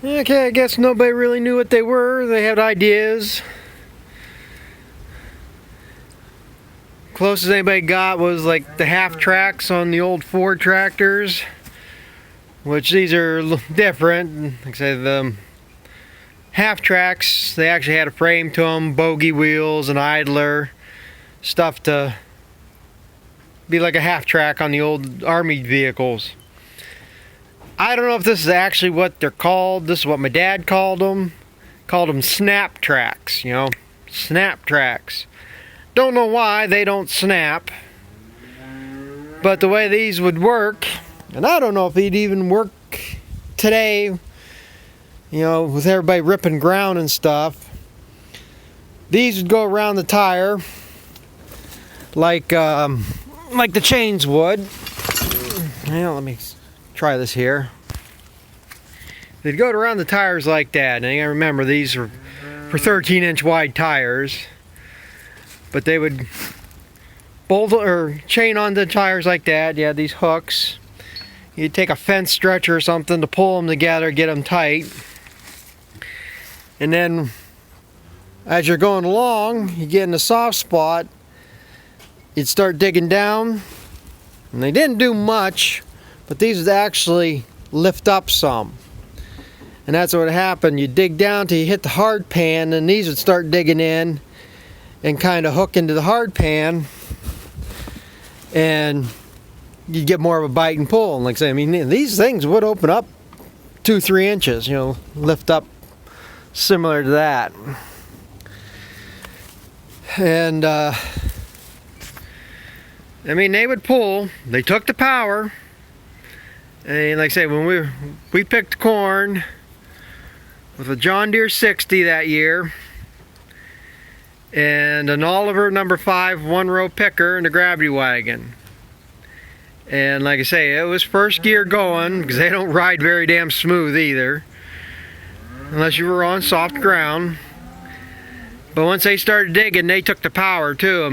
Okay, I guess nobody really knew what they were. They had ideas. Closest anybody got was like the half tracks on the old Ford tractors, which these are different. Like I said, the half tracks, they actually had a frame to them, bogey wheels, and idler, stuff to be like a half track on the old Army vehicles. I don't know if this is actually what they're called. This is what my dad called them. Called them snap tracks, snap tracks. Don't know why they don't snap, but the way these would work, and I don't know if they'd even work today, with everybody ripping ground and stuff. These would go around the tire like the chains would. Let me try this here. They'd go around the tires like that. And I remember these are for 13-inch wide tires, but they would bolt or chain on the tires like that. You had these hooks. You'd take a fence stretcher or something to pull them together, get them tight. And then as you're going along, you get in a soft spot, you'd start digging down. And they didn't do much, but these would actually lift up some. And that's what happened. You dig down till you hit the hard pan, and these would start digging in and kind of hook into the hard pan, and you'd get more of a bite and pull. And like I say, these things would open up 2-3 inches, lift up similar to that. And they would pull. They took the power. And like I say, when we picked corn with a John Deere 60 that year, and an Oliver number 5 one-row picker and a gravity wagon. And like I say, it was first gear going, because they don't ride very damn smooth either, unless you were on soft ground. But once they started digging, they took the power too.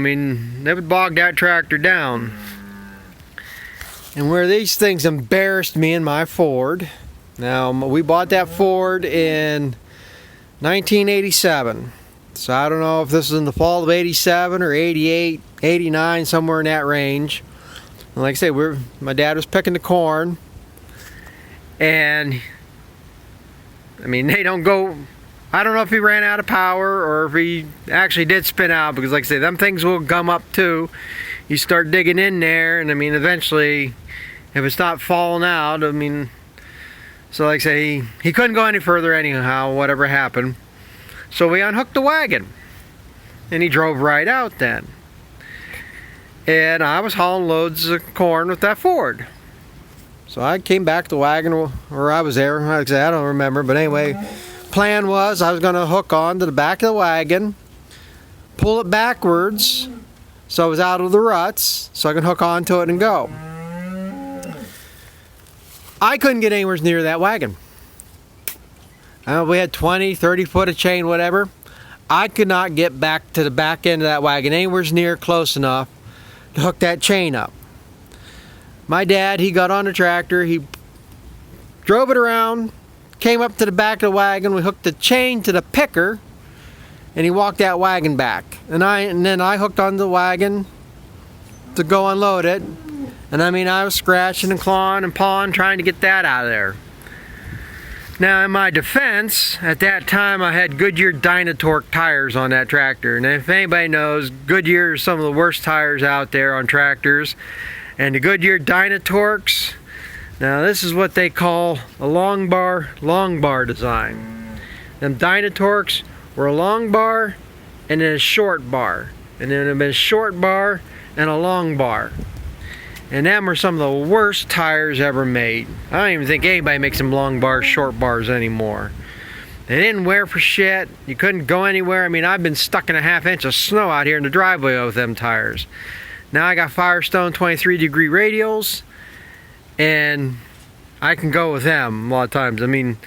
They would bog that tractor down. And where these things embarrassed me in my Ford. Now, we bought that Ford in 1987. So I don't know if this is in the fall of 87 or 88, 89, somewhere in that range. And like I say, my dad was picking the corn. And, they don't go... I don't know if he ran out of power or if he actually did spin out, because like I say, them things will gum up too. You start digging in there, and eventually, if it's not falling out, so like I say, he couldn't go any further anyhow, whatever happened. So we unhooked the wagon, and he drove right out then. And I was hauling loads of corn with that Ford. So I came back to the wagon, or I was there, like I say, I don't remember, but anyway, plan was I was going to hook on to the back of the wagon, pull it backwards so it was out of the ruts, so I could hook onto it and go. I couldn't get anywhere near that wagon. We had 20, 30 foot of chain, whatever. I could not get back to the back end of that wagon anywhere near close enough to hook that chain up. My dad, he got on the tractor, he drove it around, came up to the back of the wagon, we hooked the chain to the picker, and he walked that wagon back. And then I hooked on the wagon to go unload it. And I was scratching and clawing and pawing, trying to get that out of there. Now, in my defense, at that time I had Goodyear Dynatorque tires on that tractor. And if anybody knows, Goodyear are some of the worst tires out there on tractors. And the Goodyear Dynatorques, now this is what they call a long bar design. Them Dynatorques were a long bar and then a short bar. And then it was a short bar and a long bar. And them are some of the worst tires ever made. I don't even think anybody makes them long bars, short bars anymore. They didn't wear for shit. You couldn't go anywhere. I've been stuck in a half-inch of snow out here in the driveway with them tires. Now I got Firestone 23-degree radials, and I can go with them a lot of times. To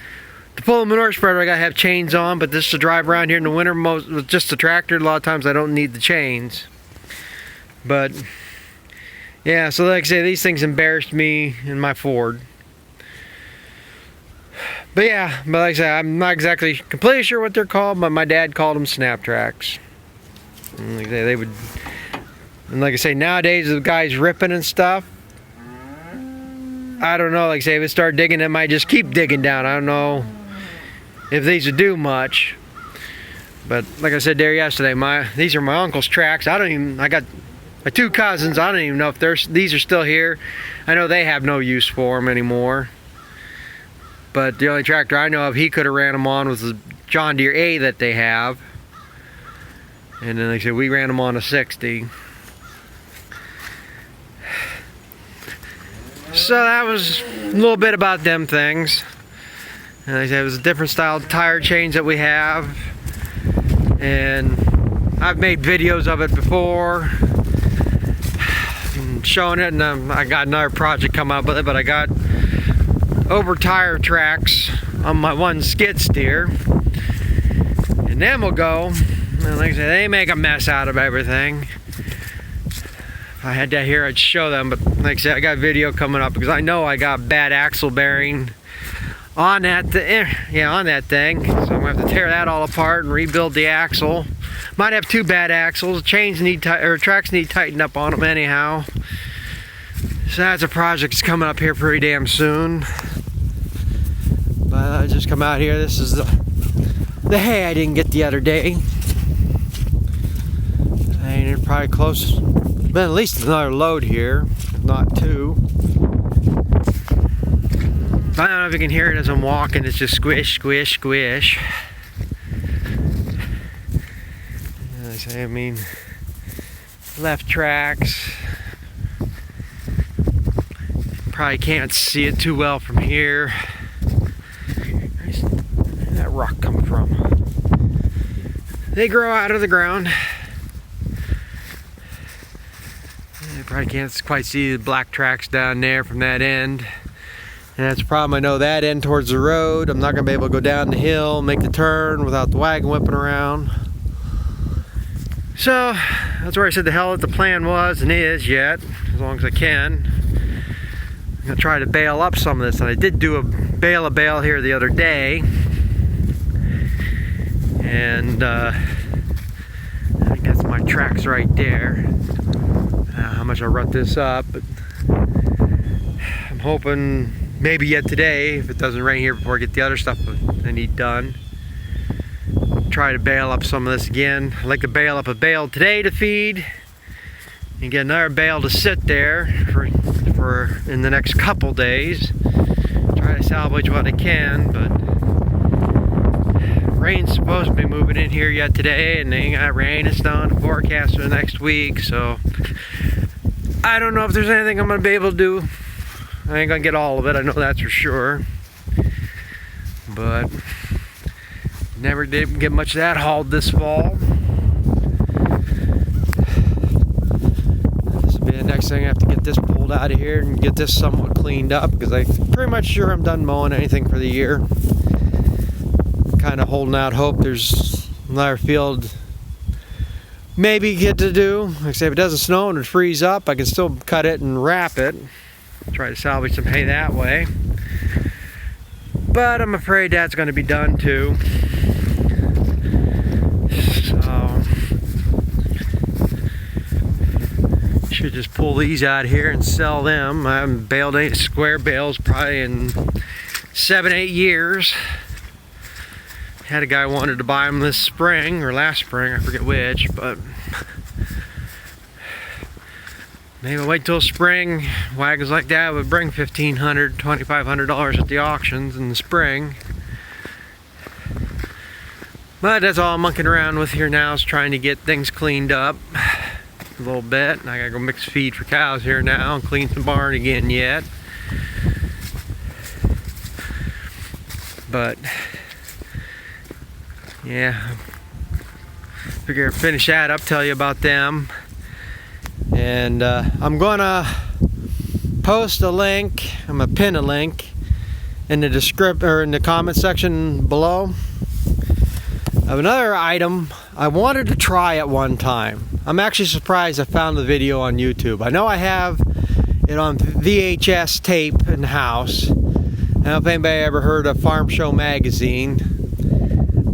pull a manure spreader, I gotta have chains on, but just to drive around here in the winter with just the tractor, a lot of times I don't need the chains. But yeah, so like I say, these things embarrassed me in my Ford. But yeah, but like I said, I'm not exactly completely sure what they're called, but my dad called them snap tracks. And like they would, and like I say, nowadays the guys ripping and stuff, I don't know, like I say, if it start digging, it might just keep digging down. I don't know if these would do much. But like I said there yesterday, these are my uncle's tracks. I got my two cousins, I don't even know if these are still here. I know they have no use for them anymore. But the only tractor I know of he could have ran them on was the John Deere A that they have. And then like I said, we ran them on a 60. So that was a little bit about them things. And like I said, it was a different style tire change that we have. And I've made videos of it before. And showing it, and I got another project come up with it, but I got over tire tracks on my one skid steer, and then we'll go, and like I said, they make a mess out of everything. If I had that here, I'd show them, but like I said, I got a video coming up because I know I got bad axle bearing on that on that thing, so I'm gonna have to tear that all apart and rebuild the axle. Might have two bad axles. Tracks need tightened up on them anyhow. So that's a project that's coming up here pretty damn soon. But I just come out here. This is the hay I didn't get the other day. And it's probably close. Been at least another load here, if not two. I don't know if you can hear it as I'm walking. It's just squish, squish, squish. I mean, left tracks. Probably can't see it too well from here. Where's that rock coming from? They grow out of the ground. You probably can't quite see the black tracks down there from that end. And that's a problem. I know that end towards the road. I'm not going to be able to go down the hill, make the turn without the wagon whipping around. So that's where I said the hell that the plan was and is yet, as long as I can. I'm going to try to bale up some of this, and I did do a bale here the other day. And I think that's my tracks right there. How much I'll rut this up, but I'm hoping maybe yet today, if it doesn't rain here before I get the other stuff I need done, try to bale up some of this again. I'd like to bale up a bale today to feed and get another bale to sit there for in the next couple days. Try to salvage what I can, but rain's supposed to be moving in here yet today, and they ain't got rain and snow in the forecast for the next week, so I don't know if there's anything I'm going to be able to do. I ain't going to get all of it, I know that's for sure. But never did get much of that hauled this fall. This will be the next thing. I have to get this pulled out of here and get this somewhat cleaned up, because I'm pretty much sure I'm done mowing anything for the year. Kind of holding out hope there's another field maybe get to do. Like I say, if it doesn't snow and it freeze up, I can still cut it and wrap it. Try to salvage some hay that way. But I'm afraid that's going to be done too. So should just pull these out here and sell them. I haven't baled any square bales probably in 7-8 years. Had a guy wanted to buy them this spring or last spring, I forget which, but maybe I'll wait till spring. Wagons like that would bring $1,500, $2,500 at the auctions in the spring. But that's all I'm monkeying around with here now, is trying to get things cleaned up a little bit. And I gotta go mix feed for cows here now and clean the barn again yet. But yeah, figure finish that up, tell you about them. And I'm gonna post a link, I'm gonna pin a link in the description or in the comment section below of another item I wanted to try at one time. I'm actually surprised I found the video on YouTube. I know I have it on VHS tape in the house. don't know if anybody ever heard of Farm Show magazine.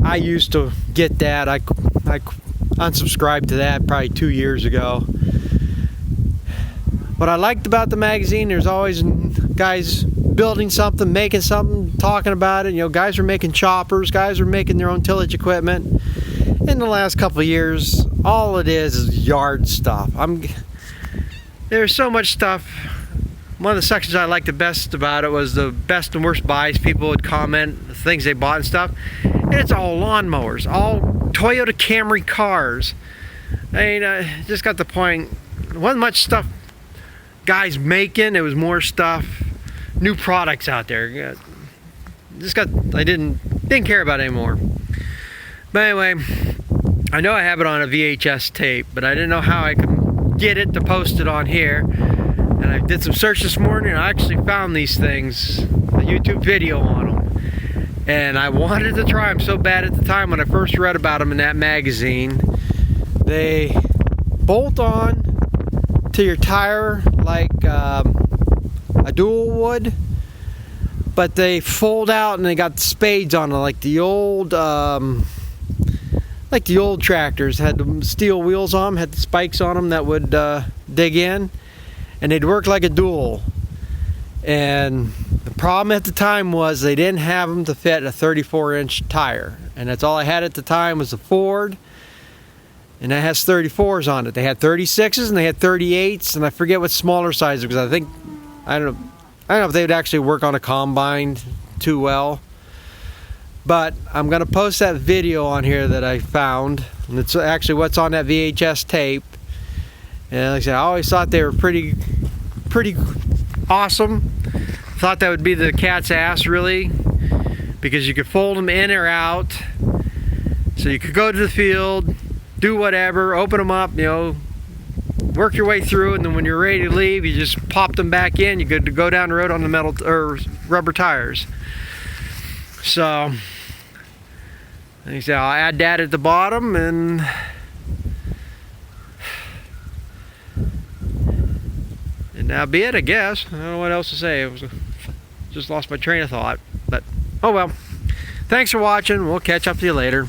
I used to get that. I unsubscribed to that probably 2 years ago. What I liked about the magazine, there's always guys building something, making something, talking about it. You know, guys are making choppers, guys are making their own tillage equipment. In the last couple of years, all it is yard stuff. There's so much stuff. One of the sections I liked the best about it was the best and worst buys. People would comment the things they bought and stuff. And it's all lawnmowers, all Toyota Camry cars. I mean, just got the point. There wasn't much stuff guys making. It was more stuff, new products out there. I didn't care about it anymore. But anyway, I know I have it on a VHS tape, but I didn't know how I could get it to post it on here. And I did some search this morning and I actually found these things, a YouTube video on them. And I wanted to try them so bad at the time when I first read about them in that magazine. They bolt on to your tire like a dual would, but they fold out and they got spades on them like the old tractors. Had the steel wheels on them, had the spikes on them that would dig in, and they'd work like a dual. And the problem at the time was they didn't have them to fit a 34-inch tire, and that's all I had at the time was a Ford, and that has 34s on it. They had 36s and they had 38s, and I forget what smaller sizes, because I don't know if they would actually work on a combine too well. But I'm going to post that video on here that I found, and it's actually what's on that VHS tape. And like I said, I always thought they were pretty awesome. Thought that would be the cat's ass, really, because you could fold them in or out. So you could go to the field, do whatever, open them up, you know, work your way through, and then when you're ready to leave, you just pop them back in. You're good to go down the road on the metal or rubber tires. So, like I said, I'll add that at the bottom, and that'll be it, I guess. I don't know what else to say. Just lost my train of thought, but oh well. Thanks for watching. We'll catch up to you later.